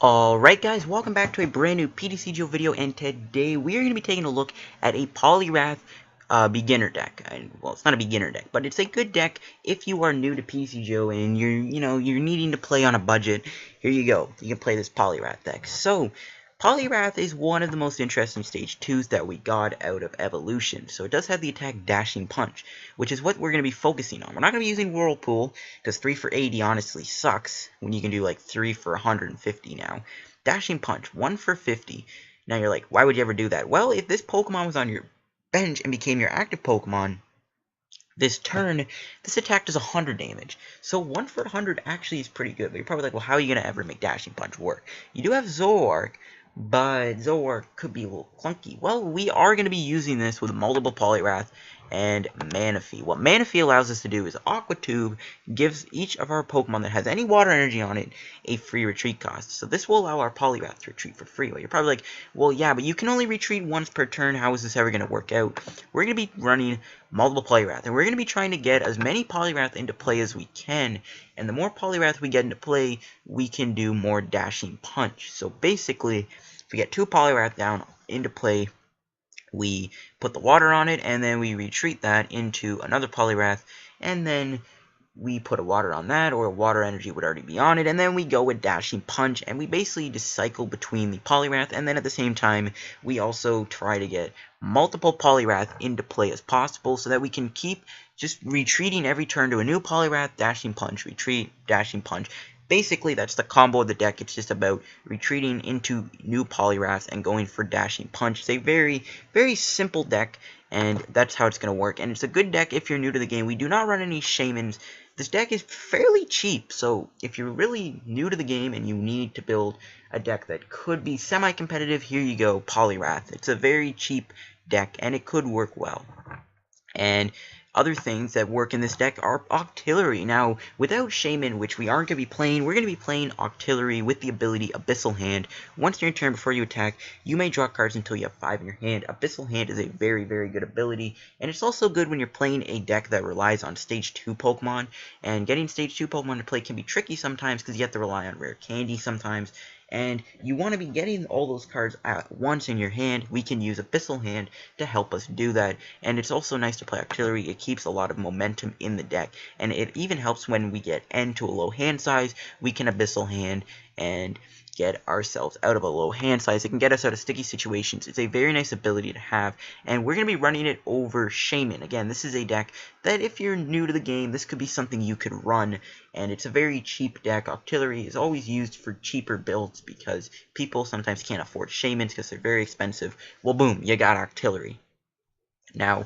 Alright guys, welcome back to a brand new PTCGO video, and today we are going to be taking a look at a Poliwrath beginner deck. And, well, it's not a beginner deck, but it's a good deck if you are new to PTCGO and you're needing to play on a budget. Here you go, you can play this Poliwrath deck. So, Poliwrath is one of the most interesting stage 2s that we got out of Evolution. So it does have the attack Dashing Punch, which is what we're going to be focusing on. We're not going to be using Whirlpool, because 3 for 80 honestly sucks, when you can do like 3 for 150 now. Dashing Punch, 1 for 50. Now you're like, why would you ever do that? Well, if this Pokemon was on your bench and became your active Pokemon, this turn, this attack does 100 damage. So 1 for 100 actually is pretty good. But you're probably like, well, how are you going to ever make Dashing Punch work? You do have Zoroark, but Zoroark could be a little clunky. Well, we are going to be using this with multiple Poliwrath and Manaphy. What Manaphy allows us to do is Aqua Tube gives each of our Pokemon that has any water energy on it a free retreat cost. So this will allow our Poliwrath to retreat for free. Well, you're probably like, well, yeah, but you can only retreat once per turn. How is this ever going to work out? We're going to be running multiple Poliwrath, and we're going to be trying to get as many Poliwrath into play as we can. And the more Poliwrath we get into play, we can do more Dashing Punch. So basically, if we get 2 Poliwrath down into play, we put the water on it, and then we retreat that into another Poliwrath, and then we put a water on that, or a water energy would already be on it, and then we go with Dashing Punch, and we basically just cycle between the Poliwrath, and then at the same time, we also try to get multiple Poliwrath into play as possible, so that we can keep just retreating every turn to a new Poliwrath, Dashing Punch, retreat, Dashing Punch. Basically, that's the combo of the deck. It's just about retreating into new Poliwraths and going for Dashing Punch. It's a very, very simple deck, and that's how it's going to work. And it's a good deck if you're new to the game. We do not run any Shamans. This deck is fairly cheap, so if you're really new to the game and you need to build a deck that could be semi-competitive, here you go, Poliwrath. It's a very cheap deck, and it could work well. And other things that work in this deck are Octillery. Now, without Shaman, which we aren't going to be playing, we're going to be playing Octillery with the ability Abyssal Hand. Once during your turn before you attack, you may draw cards until you have 5 in your hand. Abyssal Hand is a very, very good ability, and it's also good when you're playing a deck that relies on Stage 2 Pokemon, and getting Stage 2 Pokemon to play can be tricky sometimes because you have to rely on Rare Candy sometimes. And you want to be getting all those cards at once in your hand. We can use Abyssal Hand to help us do that. And it's also nice to play Octillery. It keeps a lot of momentum in the deck. And it even helps when we get N to a low hand size. We can Abyssal Hand and get ourselves out of a low hand size. It can get us out of sticky situations. It's a very nice ability to have, and we're going to be running it over Shaman. Again, this is a deck that if you're new to the game, this could be something you could run, and it's a very cheap deck. Octillery is always used for cheaper builds because people sometimes can't afford Shamans because they're very expensive. Well, boom, you got Octillery. Now,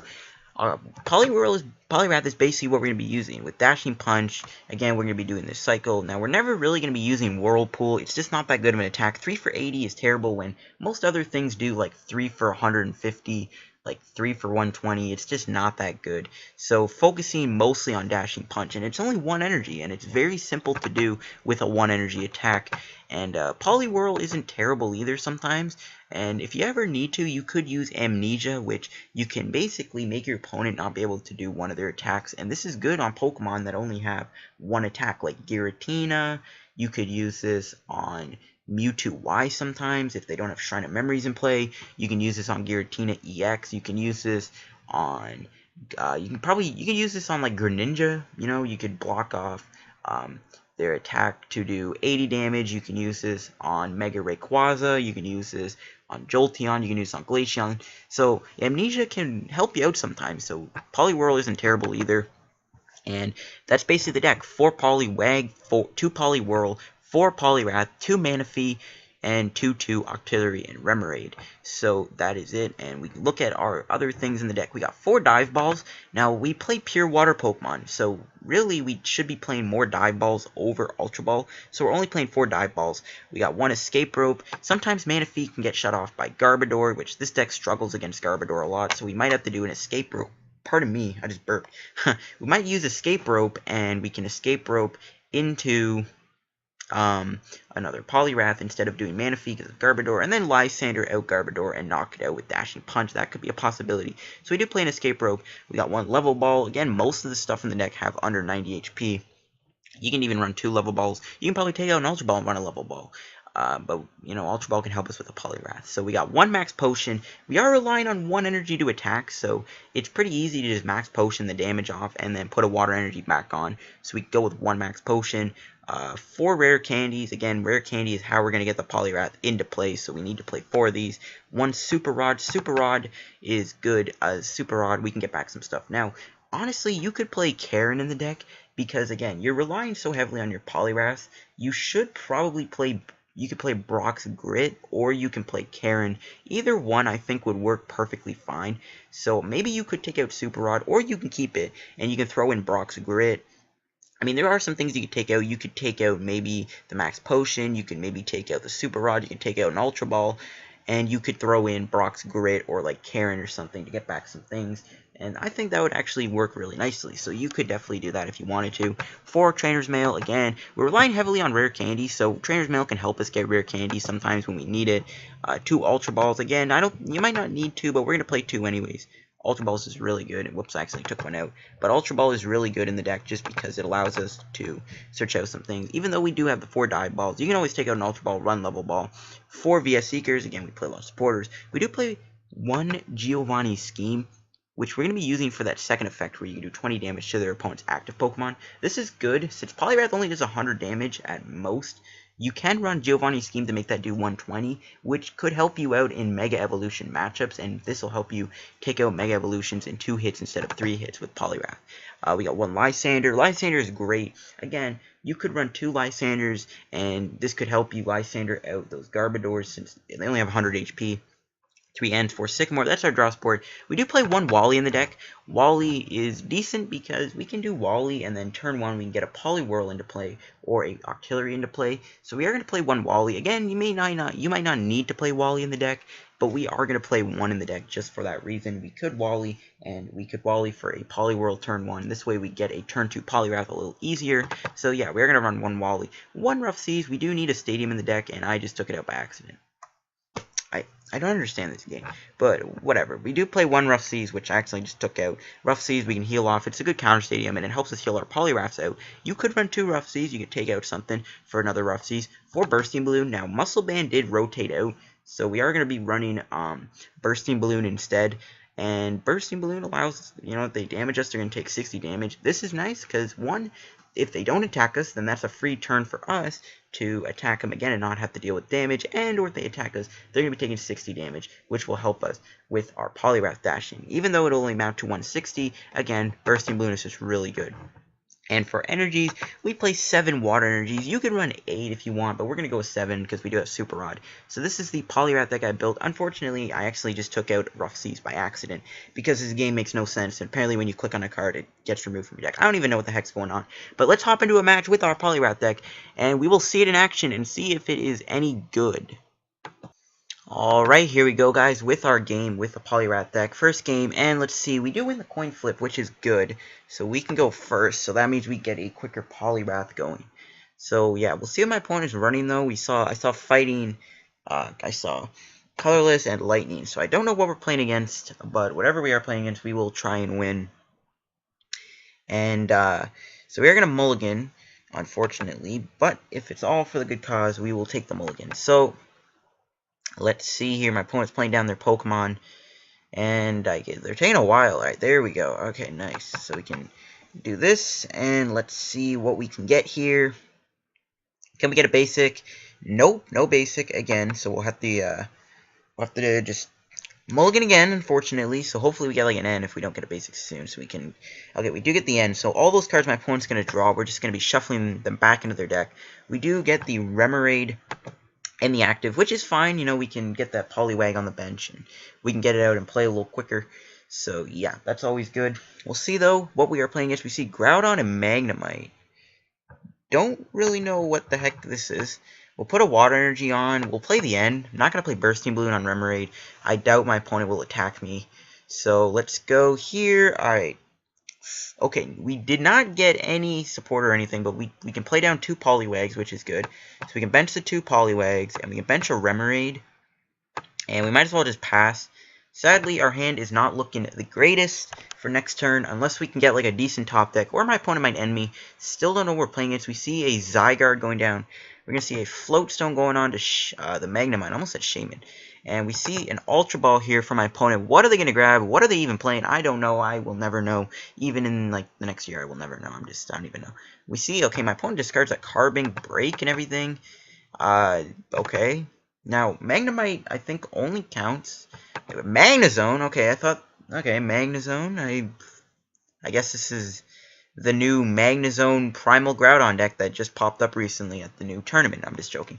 Poliwrath is basically what we're going to be using. With Dashing Punch, again, we're going to be doing this cycle. Now, we're never really going to be using Whirlpool. It's just not that good of an attack. 3 for 80 is terrible when most other things do like 3 for 150, like 3 for 120. It's just not that good. So, focusing mostly on Dashing Punch. And it's only 1 energy, and it's very simple to do with a 1 energy attack. And Poliwhirl isn't terrible either sometimes. And if you ever need to, you could use Amnesia, which you can basically make your opponent not be able to do one of their attacks. And this is good on Pokemon that only have 1 attack, like Giratina. You could use this on Mewtwo Y sometimes if they don't have Shrine of Memories in play. You can use this on Giratina EX. You can use this on you can use this on like Greninja. You know, you could block off their attack to do 80 damage. You can use this on Mega Rayquaza. You can use this on Jolteon. You can use this on Glaceon. So Amnesia can help you out sometimes. So Poliwhirl isn't terrible either. And that's basically the deck. 4 Poliwag, 2 Poliwhirl, 4 Poliwrath, 2 Manaphy, and 2 Octillery and Remoraid. So that is it, and we can look at our other things in the deck. We got 4 Dive Balls. Now, we play pure water Pokemon, so really we should be playing more Dive Balls over Ultra Ball. So we're only playing 4 Dive Balls. We got 1 Escape Rope. Sometimes Manaphy can get shut off by Garbodor, which this deck struggles against Garbodor a lot, so we might have to do an Escape Rope. Pardon me, I just burped. We might use Escape Rope, and we can Escape Rope into another Poliwrath instead of doing Manaphy because of Garbodor, and then Lysandre out Garbodor and knock it out with Dashing Punch. That could be a possibility. So we do play an Escape Rope. We got 1 Level Ball. Again, most of the stuff in the deck have under 90 HP. You can even run 2 Level Balls. You can probably take out an Ultra Ball and run a Level Ball. But, you know, Ultra Ball can help us with a Poliwrath. So we got 1 Max Potion. We are relying on 1 energy to attack, so it's pretty easy to just Max Potion the damage off and then put a Water Energy back on. So we go with 1 Max Potion. 4 Rare Candies. Again, Rare Candy is how we're going to get the Poliwrath into play, so we need to play 4 of these. 1 Super Rod. Super Rod is good. Super Rod, we can get back some stuff. Now, honestly, you could play Karen in the deck, because, again, you're relying so heavily on your Poliwrath. You should probably play... You could play Brock's Grit, or you can play Karen. Either one, I think, would work perfectly fine. So maybe you could take out Super Rod, or you can keep it, and you can throw in Brock's Grit. I mean, there are some things you could take out. You could take out maybe the Max Potion. You could maybe take out the Super Rod. You can take out an Ultra Ball. And you could throw in Brock's Grit or like Karen or something to get back some things. And I think that would actually work really nicely. So you could definitely do that if you wanted to. For Trainers Mail, again, we're relying heavily on Rare Candy. So Trainers Mail can help us get Rare Candy sometimes when we need it. 2 Ultra Balls. Again, you might not need 2, but we're going to play 2 anyways. Ultra Balls is really good. Whoops, I actually took one out. But Ultra Ball is really good in the deck just because it allows us to search out some things. Even though we do have the 4 Dive Balls, you can always take out an Ultra Ball, run Level Ball. 4 VS Seekers. Again, we play a lot of supporters. We do play 1 Giovanni Scheme, which we're going to be using for that second effect where you can do 20 damage to their opponent's active Pokemon. This is good. Since Poliwrath only does 100 damage at most, you can run Giovanni Scheme to make that do 120, which could help you out in Mega Evolution matchups, and this will help you take out Mega Evolutions in 2 hits instead of 3 hits with Poliwrath. We got 1 Lysandre. Lysandre is great. Again, you could run 2 Lysandres, and this could help you Lysandre out those Garbodors since they only have 100 HP. 3 ends for Sycamore. That's our draw support. We do play 1 Wally in the deck. Wally is decent because we can do Wally and then turn 1 we can get a Poliwhirl into play or a Octillery into play. So we are going to play 1 Wally. Again, you might not need to play Wally in the deck, but we are going to play 1 in the deck just for that reason. We could Wally, and we could Wally for a Poliwhirl turn 1. This way we get a turn 2 Poliwrath a little easier. So yeah, we're going to run 1 Wally. 1 Rough Seas. We do need a Stadium in the deck, and I just took it out by accident. I don't understand this game, but whatever. We do play 1 Rough Seas, which I actually just took out. Rough Seas, we can heal off. It's a good counter stadium, and it helps us heal our Poliwraths out. You could run 2 Rough Seas. You could take out something for another Rough Seas. For Bursting Balloon, now Muscle Band did rotate out, so we are going to be running Bursting Balloon instead. And Bursting Balloon allows, you know, if they damage us, they're going to take 60 damage. This is nice because, 1, if they don't attack us, then that's a free turn for us to attack them again and not have to deal with damage. And or if they attack us, they're going to be taking 60 damage, which will help us with our Poliwrath dashing. Even though it'll only amount to 160, again, Bursting Balloon is just really good. And for energies, we play 7 water energies. You can run 8 if you want, but we're going to go with 7 because we do have Super Rod. So this is the Poliwrath deck I built. Unfortunately, I actually just took out Rough Seas by accident because this game makes no sense. And apparently when you click on a card, it gets removed from your deck. I don't even know what the heck's going on. But let's hop into a match with our Poliwrath deck, and we will see it in action and see if it is any good. Alright, here we go, guys, with our game with the Poliwrath deck. First game, and let's see, we do win the coin flip, which is good. So we can go first, so that means we get a quicker Poliwrath going. So, yeah, we'll see what my opponent is running, though. I saw Fighting, I saw Colorless and Lightning. So I don't know what we're playing against, but whatever we are playing against, we will try and win. And, so we are going to mulligan, unfortunately. But if it's all for the good cause, we will take the mulligan. So let's see here. My opponent's playing down their Pokemon, and they're taking a while. All right, there we go. Okay, nice. So we can do this, and let's see what we can get here. Can we get a basic? Nope, no basic again. So we'll have to just mulligan again, unfortunately. So hopefully we get like an N if we don't get a basic soon. So we can. Okay, we do get the N. So all those cards my opponent's gonna draw, we're just gonna be shuffling them back into their deck. We do get the Remoraid and the active, which is fine. You know, we can get that Poliwag on the bench, and we can get it out and play a little quicker. So, yeah, that's always good. We'll see, though, what we are playing against. We see Groudon and Magnemite. Don't really know what the heck this is. We'll put a Water Energy on. We'll play the N. I'm not going to play Bursting Balloon on Remoraid. I doubt my opponent will attack me. So, let's go here. Alright. Okay, we did not get any support or anything, but we can play down 2 Poliwags, which is good. So we can bench the 2 Poliwags, and we can bench a Remoraid, and we might as well just pass. Sadly, our hand is not looking the greatest for next turn, unless we can get like a decent top deck, or my opponent might end me. Still don't know what we're playing against. We see a Zygarde going down. We're going to see a Float Stone going on to the Magnemite. I almost said Shaman. And we see an Ultra Ball here for my opponent. What are they going to grab? What are they even playing? I don't know. I will never know. Even in like the next year, I will never know. I don't even know. We see, okay, my opponent discards a Carbon Break and everything. Okay. Now, Magnemite, I think, only counts. Magnezone, okay, I thought, okay, Magnezone, I guess this is the new Magnezone Primal Groudon deck that just popped up recently at the new tournament. I'm just joking.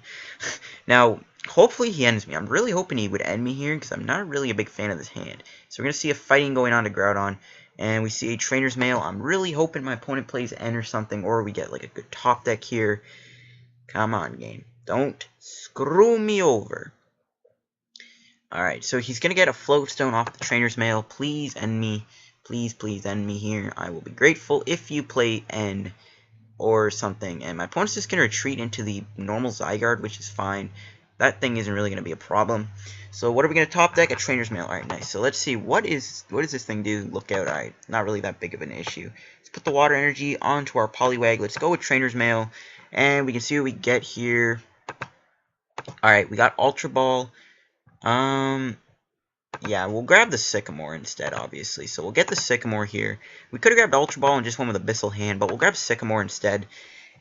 Now, hopefully he ends me. I'm really hoping he would end me here, because I'm not really a big fan of this hand. So we're going to see a fighting going on to Groudon, and we see a Trainer's Mail. I'm really hoping my opponent plays N or something, or we get like a good top deck here. Come on, game. Don't screw me over. Alright, so he's going to get a Float Stone off the Trainer's Mail. Please end me. Please, please end me here. I will be grateful if you play N or something. And my opponent's just going to retreat into the normal Zygarde, which is fine. That thing isn't really going to be a problem. So what are we going to top deck? A Trainer's Mail. Alright, nice. So let's see. What does this thing do? Look out. Alright, not really that big of an issue. Let's put the Water Energy onto our Poliwag. Let's go with Trainer's Mail. And we can see what we get here. Alright, we got Ultra Ball. Yeah, we'll grab the Sycamore instead, obviously. So we'll get the Sycamore here. We could have grabbed Ultra Ball and just went with Abyssal Hand, but we'll grab Sycamore instead.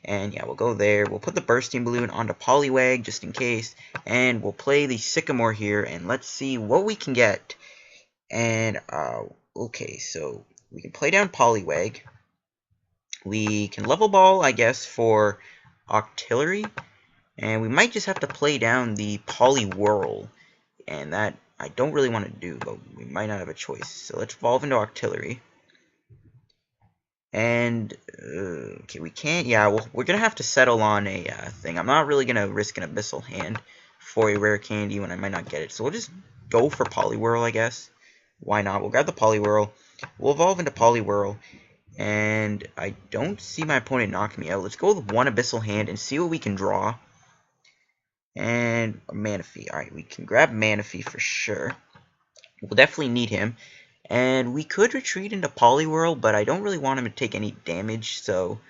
And yeah, we'll go there. We'll put the Bursting Balloon onto Poliwag, just in case. And we'll play the Sycamore here, and let's see what we can get. And, okay, so we can play down Poliwag. We can Level Ball, I guess, for Octillery. And we might just have to play down the Poliwhirl. And that I don't really want to do, but we might not have a choice. So let's evolve into Octillery. And, okay, we can't, yeah, we're going to have to settle on a thing. I'm not really going to risk an Abyssal Hand for a Rare Candy when I might not get it. So we'll just go for Poliwhirl, I guess. Why not? We'll grab the Poliwhirl. We'll evolve into Poliwhirl. And I don't see my opponent knocking me out. Let's go with one Abyssal Hand and see what we can draw. And Manaphy. Alright, we can grab Manaphy for sure. We'll definitely need him. And we could retreat into Poliwhirl, but I don't really want him to take any damage, so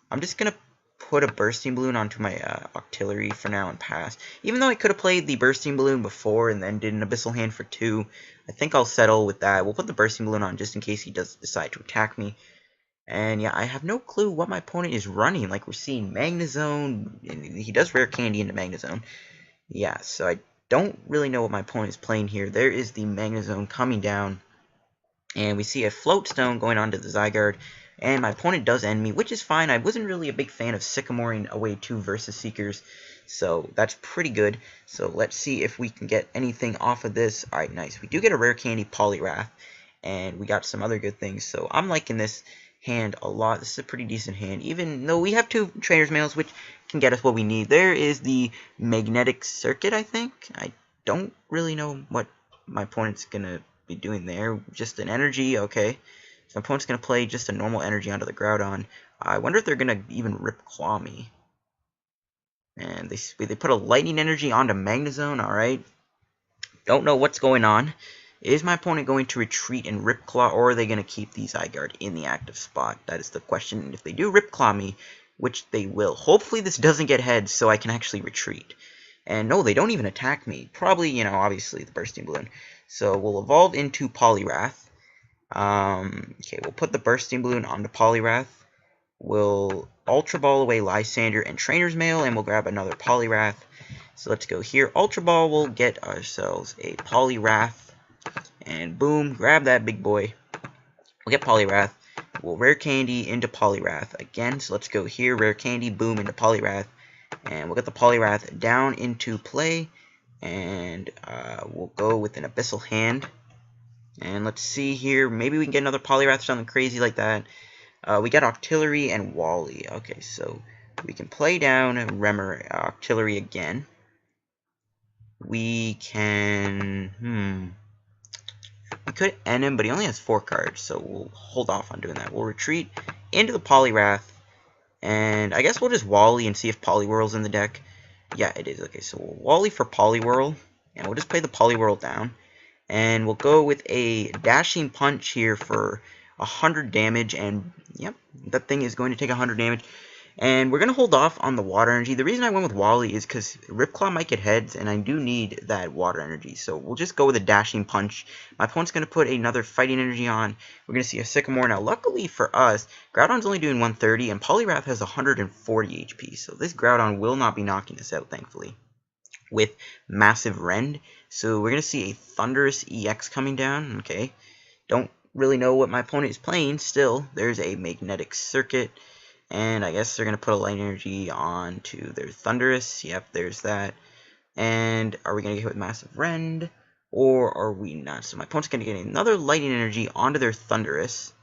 I'm just going to put a Bursting Balloon onto my Octillery for now and pass. Even though I could have played the Bursting Balloon before and then did an Abyssal Hand for 2, I think I'll settle with that. We'll put the Bursting Balloon on just in case he does decide to attack me. And yeah, I have no clue what my opponent is running. Like, we're seeing Magnezone, and he does Rare Candy into Magnezone. Yeah, so I don't really know what my opponent is playing here. There is the Magnezone coming down. And we see a Float Stone going on to the Zygarde. And my opponent does end me, which is fine. I wasn't really a big fan of Sycamoring away 2 versus Seekers. So that's pretty good. So let's see if we can get anything off of this. Alright, nice. We do get a Rare Candy Poliwrath. And we got some other good things. So I'm liking this hand a lot. This is a pretty decent hand. Even though we have 2 Trainers Mails, which can get us what we need. There is the Magnetic Circuit, I think. I don't really know what my opponent's going to be doing there. Just an energy, okay. So my opponent's going to play just a normal energy onto the Groudon. I wonder if they're going to even Rip Claw me. And they put a Lightning Energy onto Magnezone, alright. Don't know what's going on. Is my opponent going to retreat and Rip Claw, or are they going to keep the Zygarde in the active spot? That is the question. And if they do Rip Claw me, which they will, hopefully this doesn't get heads so I can actually retreat. And no, they don't even attack me. Probably, you know, obviously the Bursting Balloon. So we'll evolve into Poliwrath. Okay, we'll put the Bursting Balloon onto Poliwrath. We'll Ultra Ball away Lysandre and Trainer's Mail, and we'll grab another Poliwrath. So let's go here. Ultra Ball, we'll get ourselves a Poliwrath. And boom, grab that big boy. We'll get Poliwrath. We'll Rare Candy into Poliwrath again. So let's go here. Rare Candy, boom, into Poliwrath. And we'll get the Poliwrath down into play. And we'll go with an Abyssal Hand. And let's see here. Maybe we can get another Poliwrath, something crazy like that. We got Octillery and Wally. Okay, so we can play down Octillery again. We can... We could end him, but he only has 4 cards, so we'll hold off on doing that. We'll retreat into the Poliwrath, and I guess we'll just Wally and see if Poliwhirl's in the deck. Yeah, it is. Okay, so we'll Wally for Poliwhirl, and we'll just play the Poliwhirl down. And we'll go with a Dashing Punch here for 100 damage, and yep, that thing is going to take 100 damage. And we're going to hold off on the water energy. The reason I went with Wally is because Ripclaw might get heads, and I do need that water energy. So we'll just go with a Dashing Punch. My opponent's going to put another Fighting Energy on. We're going to see a Sycamore. Now, luckily for us, Groudon's only doing 130, and Poliwrath has 140 HP. So this Groudon will not be knocking us out, thankfully, with Massive Rend. So we're going to see a Thundurus EX coming down. Okay, don't really know what my opponent is playing. Still, there's a Magnetic Circuit. And I guess they're going to put a Light Energy onto their Thundurus. Yep, there's that. And are we going to get hit with Massive Rend? Or are we not? So my opponent's going to get another Lightning Energy onto their Thundurus.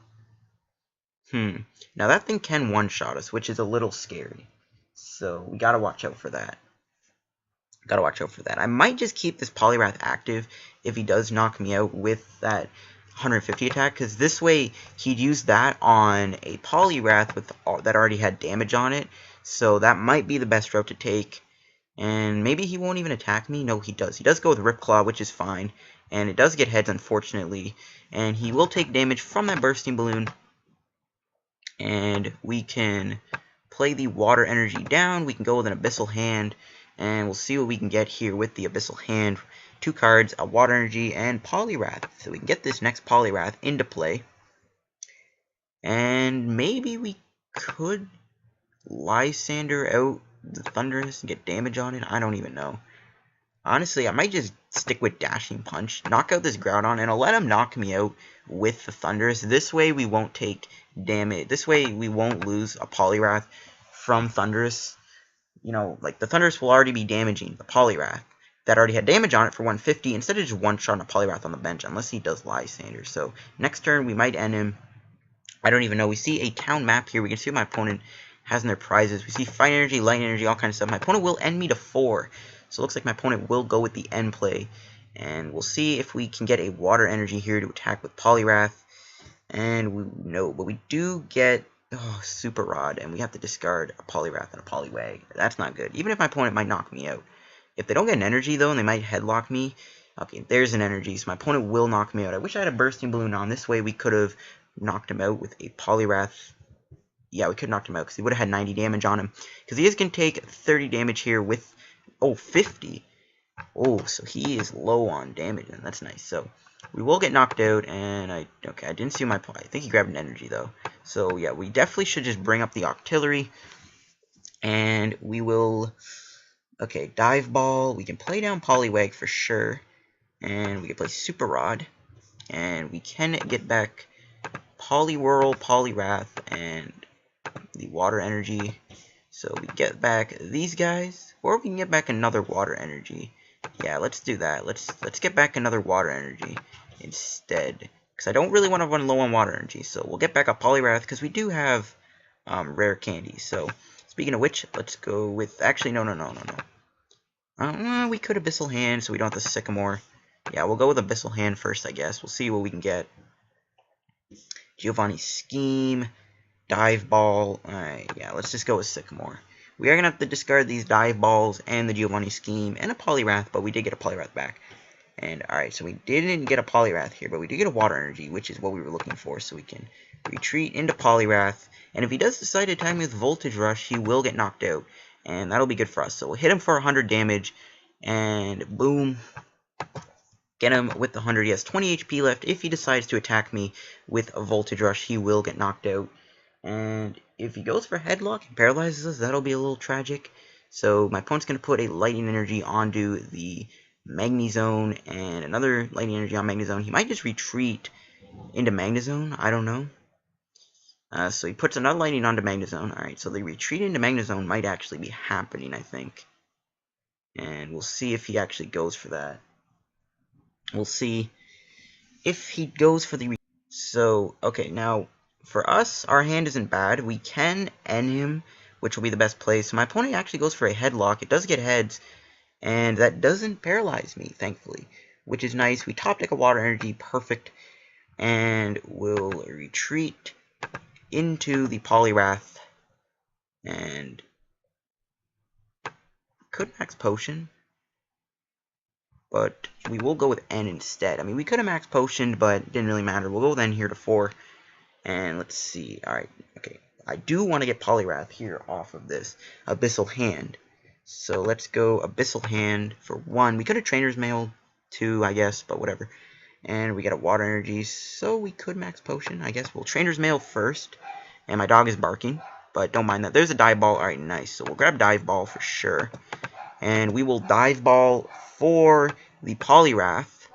Now that thing can one-shot us, which is a little scary. So we got to watch out for that. Gotta watch out for that. I might just keep this Poliwrath active if he does knock me out with that 150 attack, because this way he'd use that on a Poliwrath with that already had damage on it, so that might be the best route to take. And maybe he won't even attack me. No, he does. He does go with Ripclaw, which is fine, and it does get heads, unfortunately, and he will take damage from that Bursting Balloon. And we can play the Water Energy down. We can go with an Abyssal Hand, and we'll see what we can get here with the Abyssal Hand. 2 cards, a Water Energy, and Poliwrath. So we can get this next Poliwrath into play. And maybe we could Lysandre out the Thundurus and get damage on it. I don't even know. Honestly, I might just stick with Dashing Punch, knock out this Groudon, and I'll let him knock me out with the Thundurus. This way we won't take damage. This way we won't lose a Poliwrath from Thundurus. You know, like the Thundurus will already be damaging the Poliwrath that already had damage on it for 150, instead of just one-shotting a Poliwrath on the bench, unless he does Lysandre. So next turn we might end him. I don't even know. We see a town map here. We can see what my opponent has in their prizes. We see Fire Energy, Light Energy, all kinds of stuff. My opponent will end me to 4. So it looks like my opponent will go with the end play. And we'll see if we can get a Water Energy here to attack with Poliwrath. And but we do get Super Rod, and we have to discard a Poliwrath and a Poliwag. That's not good. Even if my opponent might knock me out. If they don't get an energy, though, and they might headlock me, okay, there's an energy, so my opponent will knock me out. I wish I had a Bursting Balloon on. This way we could have knocked him out with a Poliwrath. Yeah, we could have knocked him out, because he would have had 90 damage on him. Because he is going to take 30 damage here with, 50. Oh, so he is low on damage, and that's nice. So we will get knocked out, and I didn't see I think he grabbed an energy, though. So, yeah, we definitely should just bring up the Octillery, and we will... Okay, Dive Ball, we can play down Poliwag for sure, and we can play Super Rod, and we can get back Poliwhirl, Poliwrath, and the Water Energy. So we get back these guys, or we can get back another Water Energy. Yeah, let's do that. Let's get back another Water Energy instead, because I don't really want to run low on Water Energy. So we'll get back a Poliwrath, because we do have rare candies. So speaking of which, let's go with... Actually, no. We could Abyssal Hand, so we don't have the Sycamore. Yeah, we'll go with Abyssal Hand first, I guess. We'll see what we can get. Giovanni Scheme, Dive Ball. Alright, yeah, let's just go with Sycamore. We are going to have to discard these Dive Balls and the Giovanni Scheme and a Poliwrath, but we did get a Poliwrath back. And, alright, so we didn't get a Poliwrath here, but we did get a Water Energy, which is what we were looking for, so we can retreat into Poliwrath. And if he does decide to attack me with Voltage Rush, he will get knocked out. And that'll be good for us. So we'll hit him for 100 damage, and boom, get him with the 100. He has 20 HP left. If he decides to attack me with a Voltage Rush, he will get knocked out. And if he goes for Headlock and paralyzes us, that'll be a little tragic. So my opponent's going to put a Lightning Energy onto the Magnezone, and another Lightning Energy on Magnezone. He might just retreat into Magnezone. I don't know. So he puts another Lightning onto Magnezone. Alright, so the retreat into Magnezone might actually be happening, I think. And we'll see if he actually goes for that. We'll see if he goes for the... So, okay, now, for us, our hand isn't bad. We can end him, which will be the best play. So my opponent actually goes for a Headlock. It does get heads, and that doesn't paralyze me, thankfully, which is nice. We top deck a Water Energy, perfect, and we'll retreat into the Poliwrath, and could Max Potion, but we will go with N instead. I mean, we could have Max Potioned, but it didn't really matter. We'll go with N here to 4, and let's see. Alright, okay. I do want to get Poliwrath here off of this Abyssal Hand. So let's go Abyssal Hand for 1. We could have Trainers Mail 2, I guess, but whatever. And we got a Water Energy, so we could Max Potion. I guess we'll Trainers Mail first. And my dog is barking, but don't mind that. There's a Dive Ball. Alright, nice. So we'll grab Dive Ball for sure. And we will Dive Ball for the Poliwrath.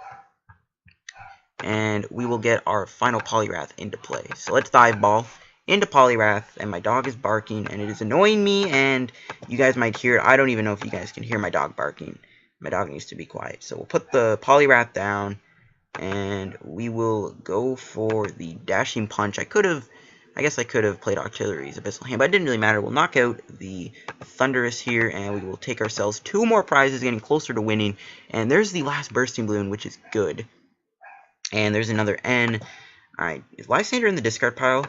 And we will get our final Poliwrath into play. So let's Dive Ball into Poliwrath, and my dog is barking, and it is annoying me, and you guys might hear it. I don't even know if you guys can hear my dog barking. My dog needs to be quiet. So we'll put the Poliwrath down, and we will go for the Dashing Punch. I guess I could have played Octillery's Abyssal Hand, but it didn't really matter. We'll knock out the Thunderous here, and we will take ourselves 2 more prizes, getting closer to winning. And there's the last Bursting Balloon, which is good. And there's another N. Alright, is Lysandre in the discard pile?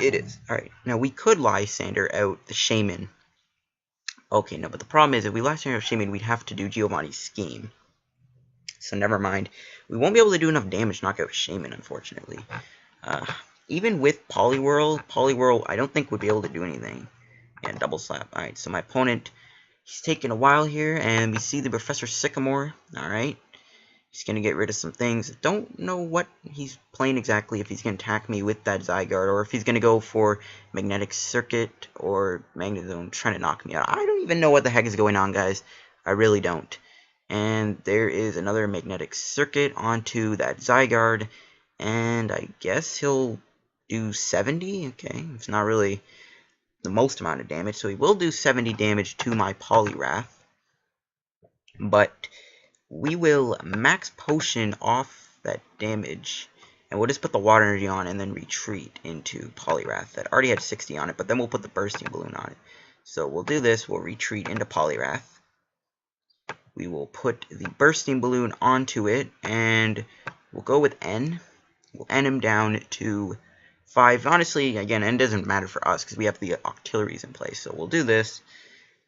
It is. Alright, now we could Lysandre out the Shaman. Okay, no, but the problem is if we Lysandre out Shaman, we'd have to do Giovanni's Scheme. So never mind. We won't be able to do enough damage to knock out Shaman, unfortunately. Even with Poliwhirl, I don't think would be able to do anything. Yeah, double slap. Alright, so my opponent, he's taking a while here, and we see the Professor Sycamore. Alright. He's going to get rid of some things. Don't know what he's playing exactly, if he's going to attack me with that Zygarde, or if he's going to go for Magnetic Circuit or Magnezone, trying to knock me out. I don't even know what the heck is going on, guys. I really don't. And there is another Magnetic Circuit onto that Zygarde, and I guess he'll do 70. Okay, it's not really the most amount of damage, so he will do 70 damage to my Poliwrath. But we will Max Potion off that damage, and we'll just put the Water Energy on and then retreat into Poliwrath that already had 60 on it, but then we'll put the Bursting Balloon on it. So we'll do this, we'll retreat into Poliwrath. We will put the Bursting Balloon onto it, and we'll go with N. We'll N him down to 5. Honestly, again, N doesn't matter for us because we have the Octilleries in place. So we'll do this,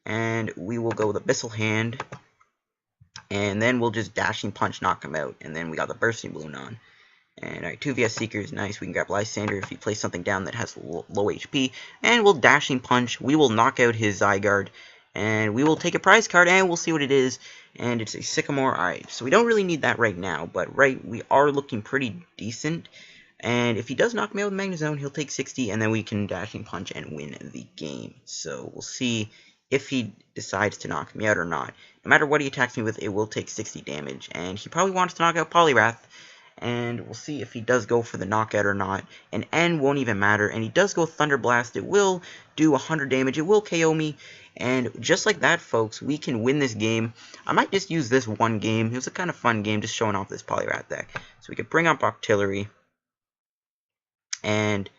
and we will go with Abyssal Hand. And then we'll just Dashing Punch, knock him out. And then we got the Bursting Balloon on. And alright, 2vs Seeker is nice. We can grab Lysandre if he plays something down that has low HP. And we'll Dashing Punch. We will knock out his Zygarde. And we will take a prize card, and we'll see what it is. And it's a Sycamore. Alright, so we don't really need that right now. But we are looking pretty decent. And if he does knock me out with Magnezone, he'll take 60. And then we can Dashing Punch and win the game. So we'll see if he decides to knock me out or not. No matter what he attacks me with, it will take 60 damage. And he probably wants to knock out Poliwrath. And we'll see if he does go for the knockout or not. And N won't even matter. And he does go Thunder Blast. It will do 100 damage. It will KO me. And just like that, folks, we can win this game. I might just use this one game. It was a kind of fun game, just showing off this Poliwrath deck. So we could bring up Octillery. And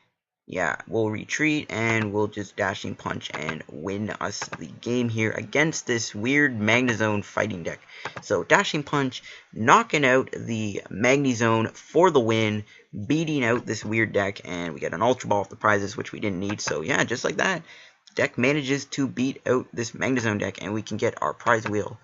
yeah, we'll retreat, and we'll just Dashing Punch and win us the game here against this weird Magnezone fighting deck. So Dashing Punch, knocking out the Magnezone for the win, beating out this weird deck, and we get an Ultra Ball of the prizes, which we didn't need. So yeah, just like that, the deck manages to beat out this Magnezone deck, and we can get our prize wheel.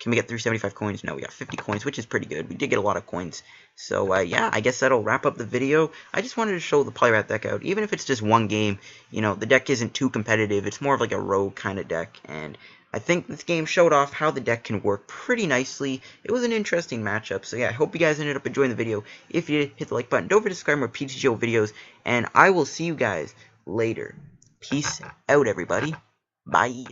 Can we get 375 coins? No, we got 50 coins, which is pretty good. We did get a lot of coins. So, yeah, I guess that'll wrap up the video. I just wanted to show the Poliwrath deck out. Even if it's just one game, you know, the deck isn't too competitive. It's more of like a rogue kind of deck. And I think this game showed off how the deck can work pretty nicely. It was an interesting matchup. So, yeah, I hope you guys ended up enjoying the video. If you did, hit the like button. Don't forget to subscribe for more PTCGO videos. And I will see you guys later. Peace out, everybody. Bye.